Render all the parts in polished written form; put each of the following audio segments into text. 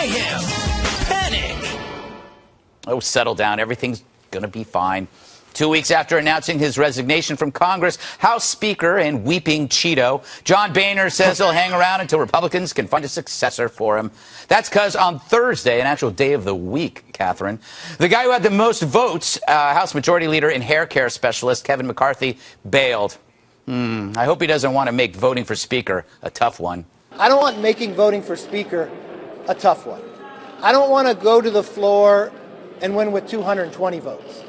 mayhem, panic. Oh, settle down. Everything's going to be fine. 2 weeks after announcing his resignation from Congress, House Speaker and weeping Cheeto John Boehner says he'll hang around until Republicans can find a successor for him. That's because on Thursday, an actual day of the week, Katherine, the guy who had the most votes, House Majority Leader and hair care specialist Kevin McCarthy, bailed. I hope he doesn't want to make voting for Speaker a tough one. I don't want making voting for Speaker a tough one. I don't want to go to the floor and win with 220 votes.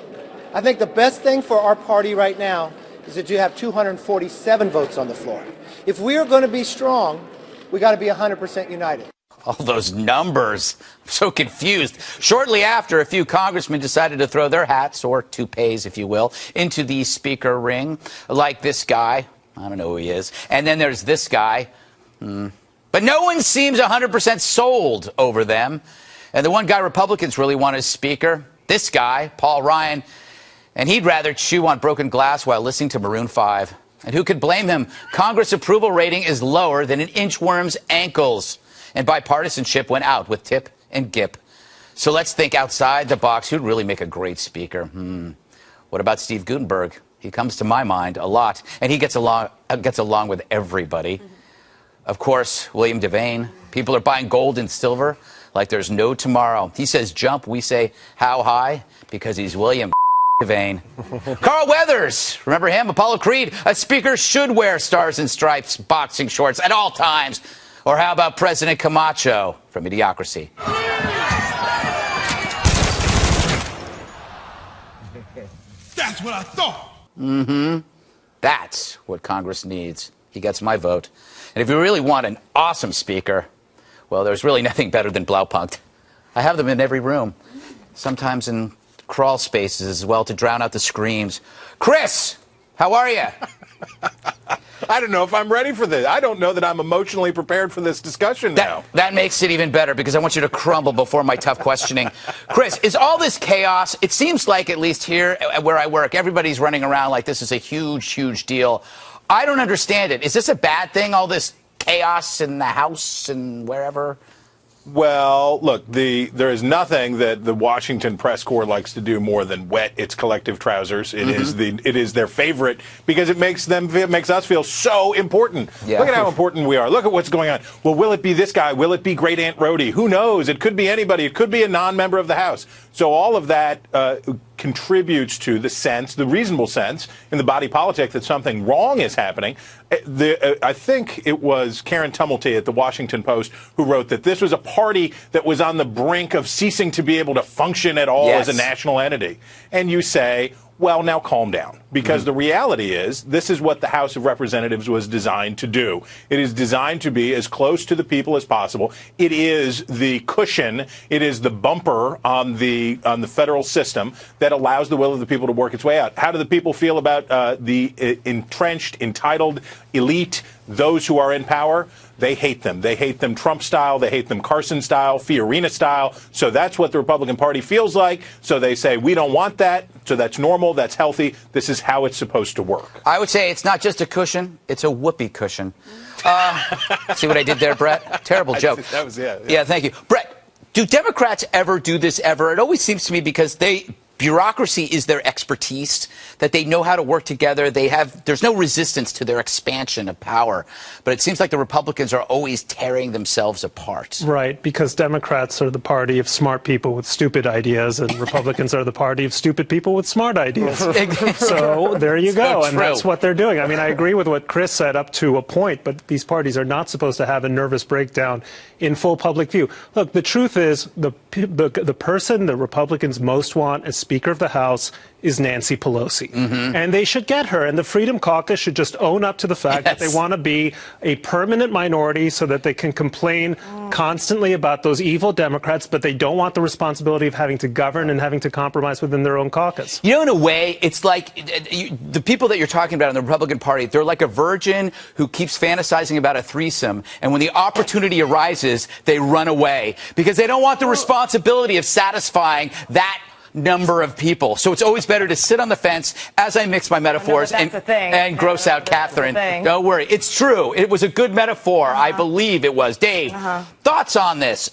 I think the best thing for our party right now is that you have 247 votes on the floor. If we are going to be strong, we got to be 100% united. All those numbers. I'm so confused. Shortly after, a few congressmen decided to throw their hats, or toupees, if you will, into the speaker ring, like this guy. I don't know who he is. And then there's this guy. But no one seems 100% sold over them. And the one guy Republicans really want as speaker, this guy, Paul Ryan, and he'd rather chew on broken glass while listening to Maroon 5. And who could blame him? Congress approval rating is lower than an inchworm's ankles. And bipartisanship went out with Tip and Gip. So let's think outside the box. Who'd really make a great speaker? What about Steve Gutenberg? He comes to my mind a lot, and he gets along with everybody. Of course, William Devane. People are buying gold and silver like there's no tomorrow. He says jump, we say how high, because he's William Devane. Carl Weathers, remember him? Apollo Creed. A speaker should wear stars and stripes boxing shorts at all times. Or how about President Camacho from Idiocracy? That's what I thought. That's what Congress needs. He gets my vote. And if you really want an awesome speaker, well, there's really nothing better than Blaupunkt. I have them in every room, sometimes in crawl spaces as well, to drown out the screams. Chris, how are you? I don't know if I'm ready for this. I don't know that I'm emotionally prepared for this discussion now. That makes it even better, because I want you to crumble before my tough questioning. Chris, is all this chaos? It seems like, at least here where I work, everybody's running around like this is a huge, huge deal. I don't understand it. Is this a bad thing, all this chaos in the House and wherever? Well, look, there is nothing that the Washington press corps likes to do more than wet its collective trousers. It is their favorite, because it makes us feel so important. Yeah. Look at how important we are. Look at what's going on. Well, will it be this guy? Will it be Great Aunt Rhody? Who knows? It could be anybody. It could be a non-member of the House. So all of that contributes to the reasonable sense in the body politic that something wrong is happening. I think it was Karen Tumulty at the Washington Post who wrote that this was a party that was on the brink of ceasing to be able to function at all as a national entity. And you say, well, now calm down, because the reality is this is what the House of Representatives was designed to do. It is designed to be as close to the people as possible. It is the cushion. It is the bumper on the federal system that allows the will of the people to work its way out. How do the people feel about the entrenched, entitled elite, those who are in power? They hate them. They hate them Trump style. They hate them Carson style, Fiorina style. So that's what the Republican Party feels like. So they say, we don't want that. So that's normal. That's healthy. This is how it's supposed to work. I would say it's not just a cushion. It's a whoopee cushion. See what I did there, Brett? Terrible joke. That was, yeah. Yeah, thank you. Brett, do Democrats ever do this ever? It always seems to me, because bureaucracy is their expertise, that they know how to work together. There's no resistance to their expansion of power. But it seems like the Republicans are always tearing themselves apart. Right, because Democrats are the party of smart people with stupid ideas, and Republicans are the party of stupid people with smart ideas. So there you go, and that's what they're doing. I mean, I agree with what Chris said up to a point, but these parties are not supposed to have a nervous breakdown in full public view. Look, the truth is the person the Republicans most want as Speaker of the House is Nancy Pelosi. And they should get her. And the Freedom Caucus should just own up to the fact that they want to be a permanent minority so that they can complain constantly about those evil Democrats, but they don't want the responsibility of having to govern and having to compromise within their own caucus. You know, in a way, it's like the people that you're talking about in the Republican Party, they're like a virgin who keeps fantasizing about a threesome. And when the opportunity arises, they run away because they don't want the responsibility of satisfying that number of people. So it's always better to sit on the fence as I mix my metaphors and gross out Katherine. Don't worry. It's true. It was a good metaphor. I believe it was. Dave, thoughts on this?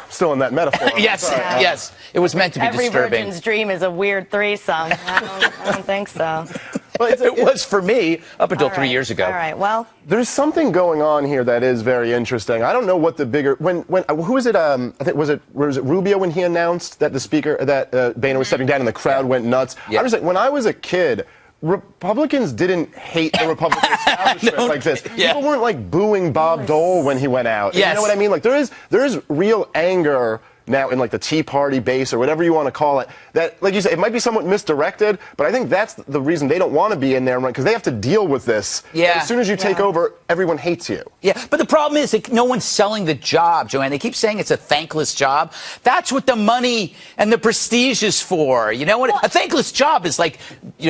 Still in that metaphor. Yes, yes. It was meant to be disturbing. Every virgin's dream is a weird threesome. I don't think so. It was for me up until 3 years ago. All right, well. There's something going on here that is very interesting. I don't know what the bigger who was it? I think was it Rubio when he announced that the speaker that Boehner was stepping down and the crowd went nuts. Yeah. I was like, when I was a kid, Republicans didn't hate the Republican establishment like this. People weren't like booing Bob Dole when he went out. Yes. You know what I mean? Like there is real anger now in like the Tea Party base or whatever you want to call it, that, like you said, it might be somewhat misdirected, but I think that's the reason they don't want to be in there, because they have to deal with this. Yeah. As soon as you take over, everyone hates you. Yeah, but the problem is that no one's selling the job, Joanne. They keep saying it's a thankless job. That's what the money and the prestige is for. You know what? A thankless job is like,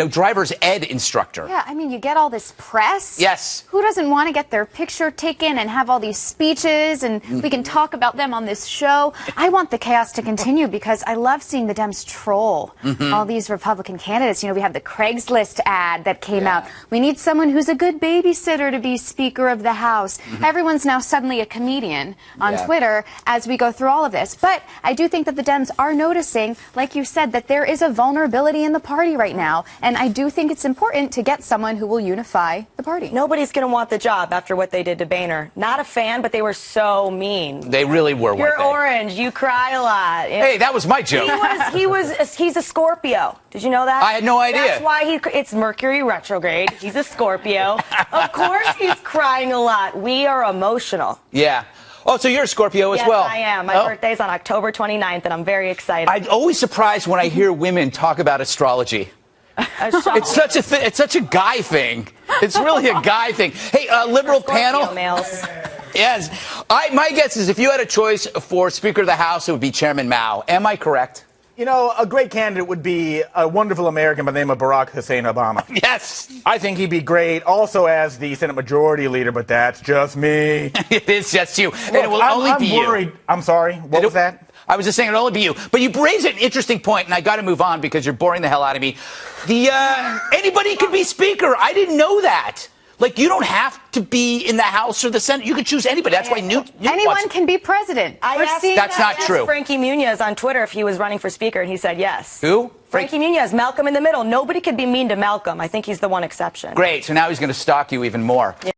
driver's ed instructor. Yeah, I mean, you get all this press. Yes. Who doesn't want to get their picture taken and have all these speeches and we can talk about them on this show? I want the chaos to continue because I love seeing the Dems troll all these Republican candidates. We have the Craigslist ad that came out. We need someone who's a good babysitter to be Speaker of the House. Everyone's now suddenly a comedian on Twitter as we go through all of this. But I do think that the Dems are noticing, like you said, that there is a vulnerability in the party right now. And I do think it's important to get someone who will unify the party. Nobody's going to want the job after what they did to Boehner. Not a fan, but they were so mean. They really were. You're orange. You cry a lot. Hey, that was my joke. He's a Scorpio. Did you know that? I had no idea. That's why it's Mercury retrograde. He's a Scorpio. Of course he's crying a lot. We are emotional. Yeah. Oh, so you're a Scorpio as well? Yes, I am. My birthday's on October 29th, and I'm very excited. I'm always surprised when I hear women talk about astrology. It's such a guy thing. It's really a guy thing. Hey, liberal panel. Males. Yes. My guess is if you had a choice for Speaker of the House, it would be Chairman Mao. Am I correct? A great candidate would be a wonderful American by the name of Barack Hussein Obama. Yes. I think he'd be great also as the Senate Majority Leader, but that's just me. It is just you. And Look, it will only be worried. you. I'm sorry. What was that? I was just saying it'll only be you. But you raise an interesting point, and I got to move on because you're boring the hell out of me. Anybody can be Speaker. I didn't know that. Like, you don't have to be in the House or the Senate. You can choose anybody. That's why anyone can be president. That's not true. I asked Frankie Muniz on Twitter if he was running for Speaker, and he said yes. Who? Frankie Muniz, Malcolm in the Middle. Nobody could be mean to Malcolm. I think he's the one exception. Great. So now he's going to stalk you even more.